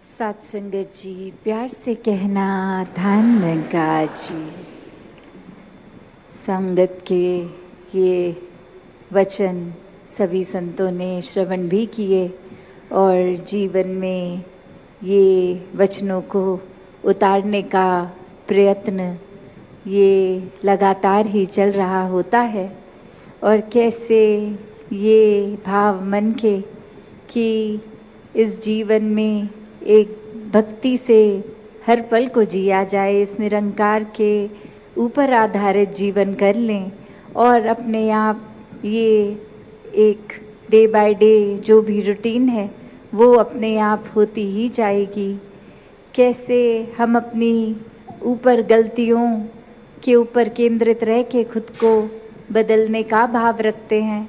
सत्संगत जी, प्यार से कहना धन गंगा जी। संगत के ये वचन सभी संतों ने श्रवण भी किए और जीवन में ये वचनों को उतारने का प्रयत्न ये लगातार ही चल रहा होता है। और कैसे ये भाव मन के कि इस जीवन में एक भक्ति से हर पल को जिया जाए, इस निरंकार के ऊपर आधारित जीवन कर लें और अपने आप ये एक डे बाय डे जो भी रूटीन है वो अपने आप होती ही जाएगी। कैसे हम अपनी ऊपर गलतियों के ऊपर केंद्रित रह के खुद को बदलने का भाव रखते हैं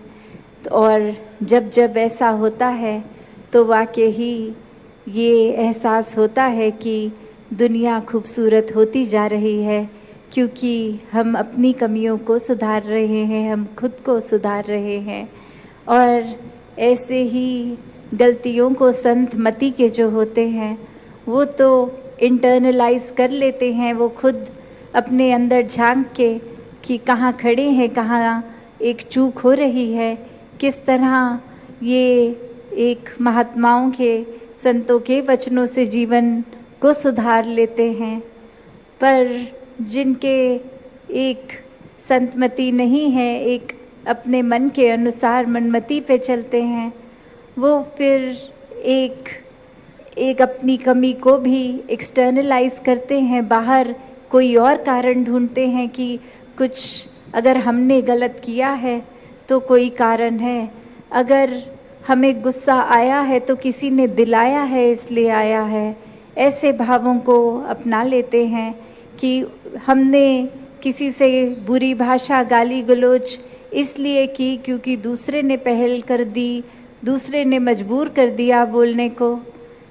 और जब जब ऐसा होता है तो वाकई ही ये एहसास होता है कि दुनिया खूबसूरत होती जा रही है, क्योंकि हम अपनी कमियों को सुधार रहे हैं, हम खुद को सुधार रहे हैं। और ऐसे ही गलतियों को संत मति के जो होते हैं वो तो इंटरनलाइज कर लेते हैं, वो खुद अपने अंदर झांक के कि कहाँ खड़े हैं, कहाँ एक चूक हो रही है, किस तरह ये एक महात्माओं के संतों के वचनों से जीवन को सुधार लेते हैं। पर जिनके एक संतमति नहीं है, एक अपने मन के अनुसार मनमति पे चलते हैं, वो फिर एक अपनी कमी को भी एक्सटर्नलाइज करते हैं, बाहर कोई और कारण ढूंढते हैं कि कुछ अगर हमने गलत किया है तो कोई कारण है, अगर हमें गुस्सा आया है तो किसी ने दिलाया है इसलिए आया है। ऐसे भावों को अपना लेते हैं कि हमने किसी से बुरी भाषा गाली गलौज इसलिए की क्योंकि दूसरे ने पहल कर दी, दूसरे ने मजबूर कर दिया बोलने को।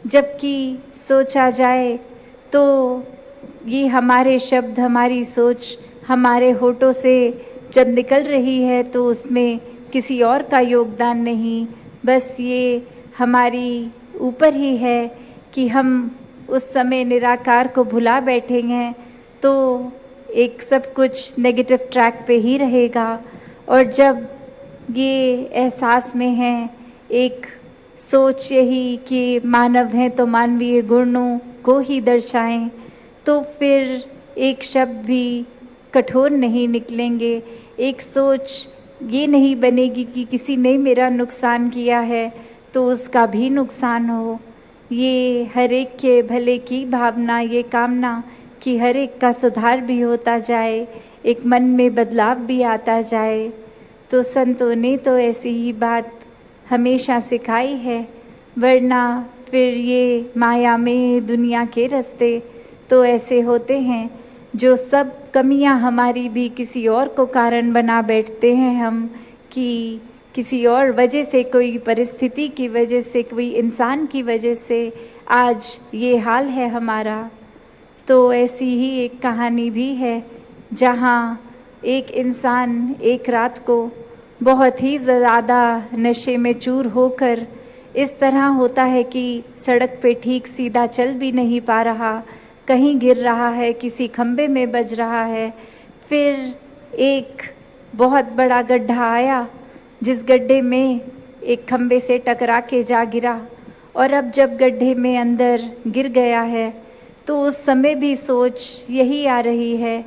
जबकि सोचा जाए तो ये हमारे शब्द, हमारी सोच हमारे होठों से जब निकल रही है तो उसमें किसी और का योगदान नहीं, बस ये हमारी ऊपर ही है कि हम उस समय निराकार को भुला बैठेंगे तो एक सब कुछ नेगेटिव ट्रैक पे ही रहेगा। और जब ये एहसास में है, एक सोच यही कि मानव हैं तो मानवीय गुणों को ही दर्शाएं, तो फिर एक शब्द भी कठोर नहीं निकलेंगे, एक सोच ये नहीं बनेगी कि किसी ने मेरा नुकसान किया है तो उसका भी नुकसान हो। ये हर एक के भले की भावना, ये कामना कि हर एक का सुधार भी होता जाए, एक मन में बदलाव भी आता जाए। तो संतों ने तो ऐसी ही बात हमेशा सिखाई है, वरना फिर ये माया में दुनिया के रास्ते तो ऐसे होते हैं जो सब कमियां हमारी भी किसी और को कारण बना बैठते हैं हम, कि किसी और वजह से, कोई परिस्थिति की वजह से, कोई इंसान की वजह से आज ये हाल है हमारा। तो ऐसी ही एक कहानी भी है जहाँ एक इंसान एक रात को बहुत ही ज़्यादा नशे में चूर होकर इस तरह होता है कि सड़क पे ठीक सीधा चल भी नहीं पा रहा, कहीं गिर रहा है, किसी खम्बे में बज रहा है। फिर एक बहुत बड़ा गड्ढा आया जिस गड्ढे में एक खम्बे से टकरा के जा गिरा, और अब जब गड्ढे में अंदर गिर गया है तो उस समय भी सोच यही आ रही है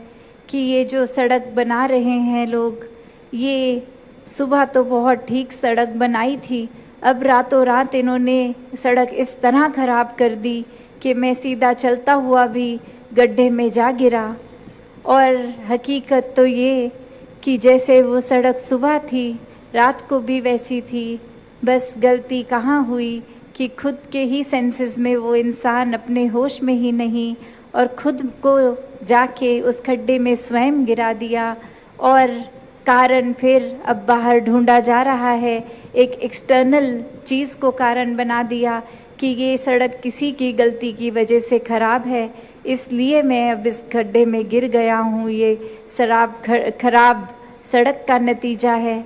कि ये जो सड़क बना रहे हैं लोग, ये सुबह तो बहुत ठीक सड़क बनाई थी, अब रातों रात इन्होंने सड़क इस तरह खराब कर दी कि मैं सीधा चलता हुआ भी गड्ढे में जा गिरा। और हकीकत तो ये कि जैसे वो सड़क सुबह थी रात को भी वैसी थी, बस गलती कहाँ हुई कि खुद के ही सेंसेस में वो इंसान अपने होश में ही नहीं और खुद को जाके उस खड्डे में स्वयं गिरा दिया। और कारण फिर अब बाहर ढूंढा जा रहा है, एक एक्सटर्नल चीज़ को कारण बना दिया कि ये सड़क किसी की गलती की वजह से ख़राब है, इसलिए मैं अब इस खड्डे में गिर गया हूँ, ये खराब सड़क का नतीजा है।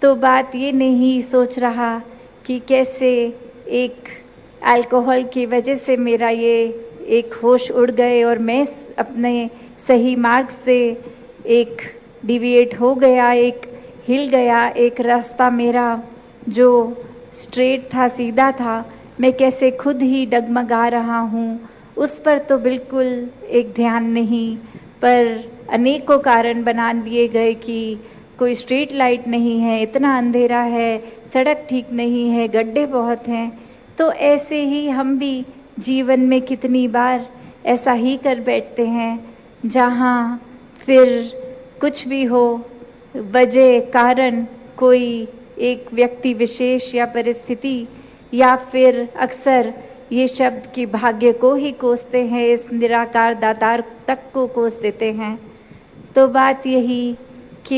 तो बात ये नहीं सोच रहा कि कैसे एक अल्कोहल की वजह से मेरा ये एक होश उड़ गए और मैं अपने सही मार्ग से एक डिविएट हो गया, एक हिल गया। एक रास्ता मेरा जो स्ट्रेट था, सीधा था, मैं कैसे खुद ही डगमगा रहा हूँ उस पर तो बिल्कुल एक ध्यान नहीं, पर अनेकों कारण बना दिए गए कि कोई स्ट्रीट लाइट नहीं है, इतना अंधेरा है, सड़क ठीक नहीं है, गड्ढे बहुत हैं। तो ऐसे ही हम भी जीवन में कितनी बार ऐसा ही कर बैठते हैं, जहाँ फिर कुछ भी हो, वजह कारण कोई एक व्यक्ति विशेष या परिस्थिति, या फिर अक्सर ये शब्द कि भाग्य को ही कोसते हैं, इस निराकार दातार तक को कोस देते हैं। तो बात यही कि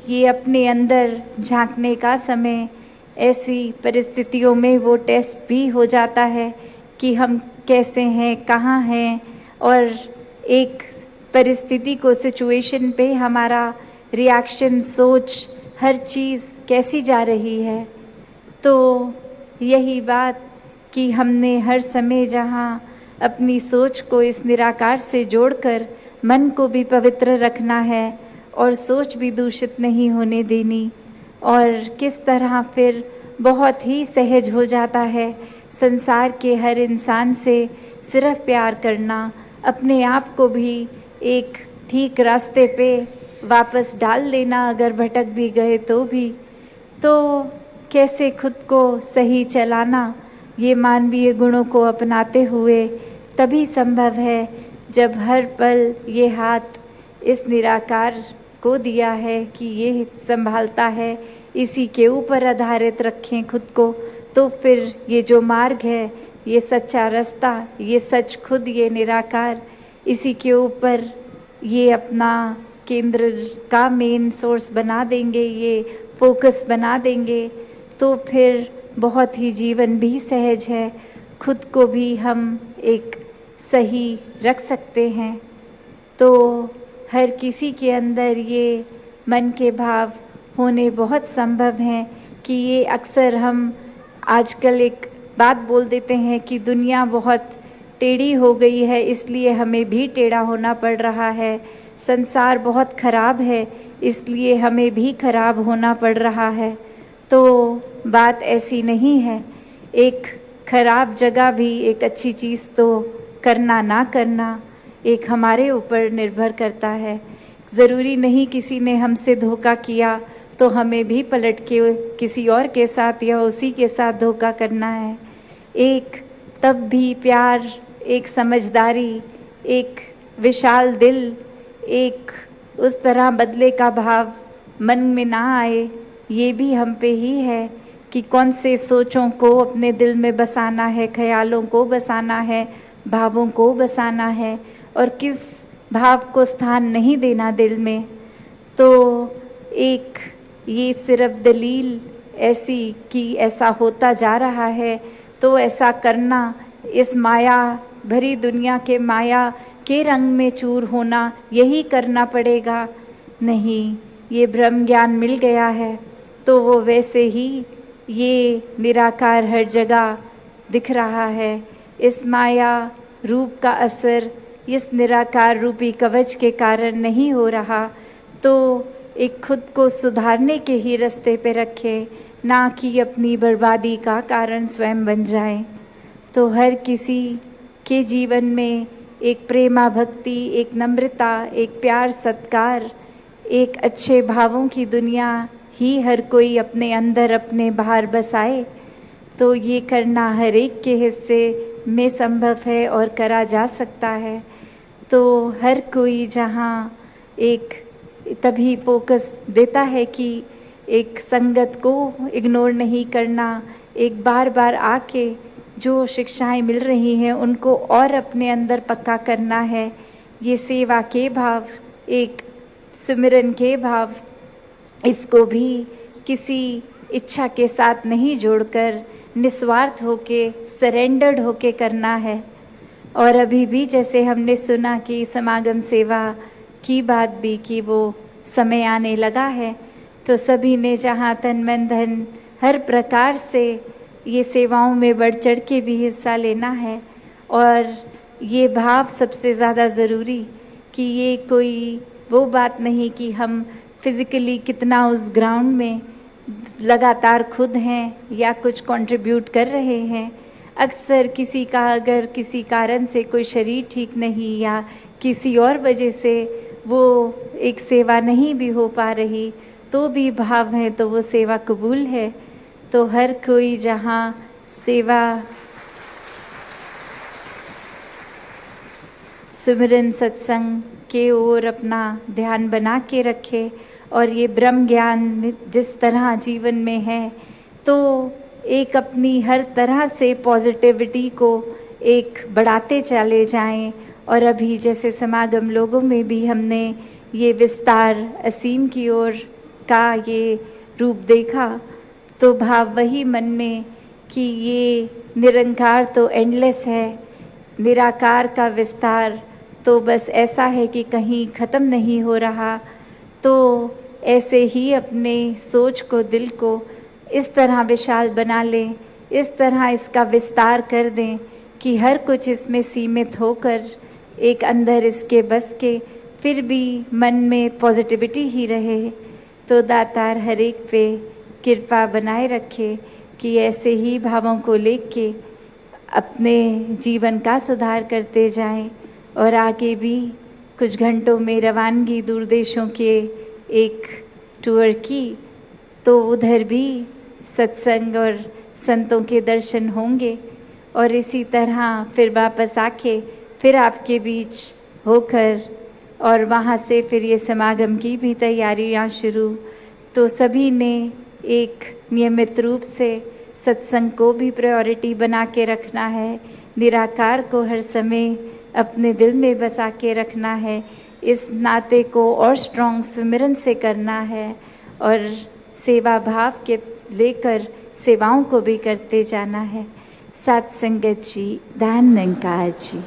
ये अपने अंदर झांकने का समय, ऐसी परिस्थितियों में वो टेस्ट भी हो जाता है कि हम कैसे हैं, कहाँ हैं, और एक परिस्थिति को, सिचुएशन पे हमारा रिएक्शन, सोच, हर चीज़ कैसी जा रही है। तो यही बात कि हमने हर समय जहाँ अपनी सोच को इस निराकार से जोड़कर मन को भी पवित्र रखना है और सोच भी दूषित नहीं होने देनी, और किस तरह फिर बहुत ही सहज हो जाता है संसार के हर इंसान से सिर्फ प्यार करना, अपने आप को भी एक ठीक रास्ते पे वापस डाल लेना, अगर भटक भी गए तो भी। तो कैसे खुद को सही चलाना, ये मानवीय गुणों को अपनाते हुए तभी संभव है जब हर पल ये हाथ इस निराकार को दिया है कि ये संभालता है, इसी के ऊपर आधारित रखें खुद को। तो फिर ये जो मार्ग है, ये सच्चा रास्ता, ये सच खुद, ये निराकार, इसी के ऊपर ये अपना केंद्र का मेन सोर्स बना देंगे, ये फोकस बना देंगे, तो फिर बहुत ही जीवन भी सहज है, खुद को भी हम एक सही रख सकते हैं। तो हर किसी के अंदर ये मन के भाव होने बहुत संभव हैं कि ये अक्सर हम आजकल एक बात बोल देते हैं कि दुनिया बहुत टेढ़ी हो गई है, इसलिए हमें भी टेढ़ा होना पड़ रहा है, संसार बहुत खराब है, इसलिए हमें भी खराब होना पड़ रहा है। तो बात ऐसी नहीं है। एक खराब जगह भी एक अच्छी चीज़ तो करना ना करना एक हमारे ऊपर निर्भर करता है। ज़रूरी नहीं किसी ने हमसे धोखा किया तो हमें भी पलट के किसी और के साथ या उसी के साथ धोखा करना है। एक तब भी प्यार, एक समझदारी, एक विशाल दिल, एक उस तरह बदले का भाव मन में ना आए, ये भी हम पे ही है कि कौन से सोचों को अपने दिल में बसाना है, ख्यालों को बसाना है, भावों को बसाना है, और किस भाव को स्थान नहीं देना दिल में। तो एक ये सिर्फ दलील ऐसी कि ऐसा होता जा रहा है तो ऐसा करना, इस माया भरी दुनिया के माया के रंग में चूर होना, यही करना पड़ेगा, नहीं, ये ब्रह्म ज्ञान मिल गया है तो वो वैसे ही ये निराकार हर जगह दिख रहा है। इस माया रूप का असर इस निराकार रूपी कवच के कारण नहीं हो रहा, तो एक खुद को सुधारने के ही रास्ते पे रखें, ना कि अपनी बर्बादी का कारण स्वयं बन जाएं। तो हर किसी के जीवन में एक प्रेमा भक्ति, एक नम्रता, एक प्यार सत्कार, एक अच्छे भावों की दुनिया ही हर कोई अपने अंदर अपने बाहर बसाए, तो ये करना हर एक के हिस्से में संभव है और करा जा सकता है। तो हर कोई जहाँ एक तभी फोकस देता है कि एक संगत को इग्नोर नहीं करना, एक बार बार आके जो शिक्षाएं मिल रही हैं उनको और अपने अंदर पक्का करना है। ये सेवा के भाव, एक सिमरन के भाव, इसको भी किसी इच्छा के साथ नहीं जोड़कर निस्वार्थ होके, सरेंडर्ड होके करना है। और अभी भी जैसे हमने सुना कि समागम सेवा की बात भी कि वो समय आने लगा है, तो सभी ने जहाँ तन मन धन हर प्रकार से ये सेवाओं में बढ़ चढ़ के भी हिस्सा लेना है। और ये भाव सबसे ज़्यादा ज़रूरी कि ये कोई वो बात नहीं कि हम फिज़िकली कितना उस ग्राउंड में लगातार खुद हैं या कुछ कंट्रीब्यूट कर रहे हैं। अक्सर किसी का अगर किसी कारण से कोई शरीर ठीक नहीं या किसी और वजह से वो एक सेवा नहीं भी हो पा रही तो भी भाव है तो वो सेवा कबूल है। तो हर कोई जहाँ सेवा सिमरन सत्संग के ओर अपना ध्यान बना के रखे और ये ब्रह्म ज्ञान जिस तरह जीवन में है तो एक अपनी हर तरह से पॉजिटिविटी को एक बढ़ाते चले जाएं। और अभी जैसे समागम लोगों में भी हमने ये विस्तार असीम की ओर का ये रूप देखा तो भाव वही मन में कि ये निरंकार तो एंडलेस है, निराकार का विस्तार तो बस ऐसा है कि कहीं ख़त्म नहीं हो रहा। तो ऐसे ही अपने सोच को, दिल को इस तरह विशाल बना लें, इस तरह इसका विस्तार कर दें कि हर कुछ इसमें सीमित होकर एक अंदर इसके बस के फिर भी मन में पॉजिटिविटी ही रहे। तो दातार हर एक पे कृपा बनाए रखे कि ऐसे ही भावों को लेके अपने जीवन का सुधार करते जाएं। और आगे भी कुछ घंटों में रवानगी दूर देशों के एक टूर की तो उधर भी सत्संग और संतों के दर्शन होंगे और इसी तरह फिर वापस आके फिर आपके बीच होकर और वहाँ से फिर ये समागम की भी तैयारियाँ शुरू। तो सभी ने एक नियमित रूप से सत्संग को भी प्रायोरिटी बना के रखना है, निराकार को हर समय अपने दिल में बसा के रखना है, इस नाते को और स्ट्रॉन्ग सुमिरन से करना है और सेवा भाव के लेकर सेवाओं को भी करते जाना है। सत्संगत जी, धन निरंकार जी।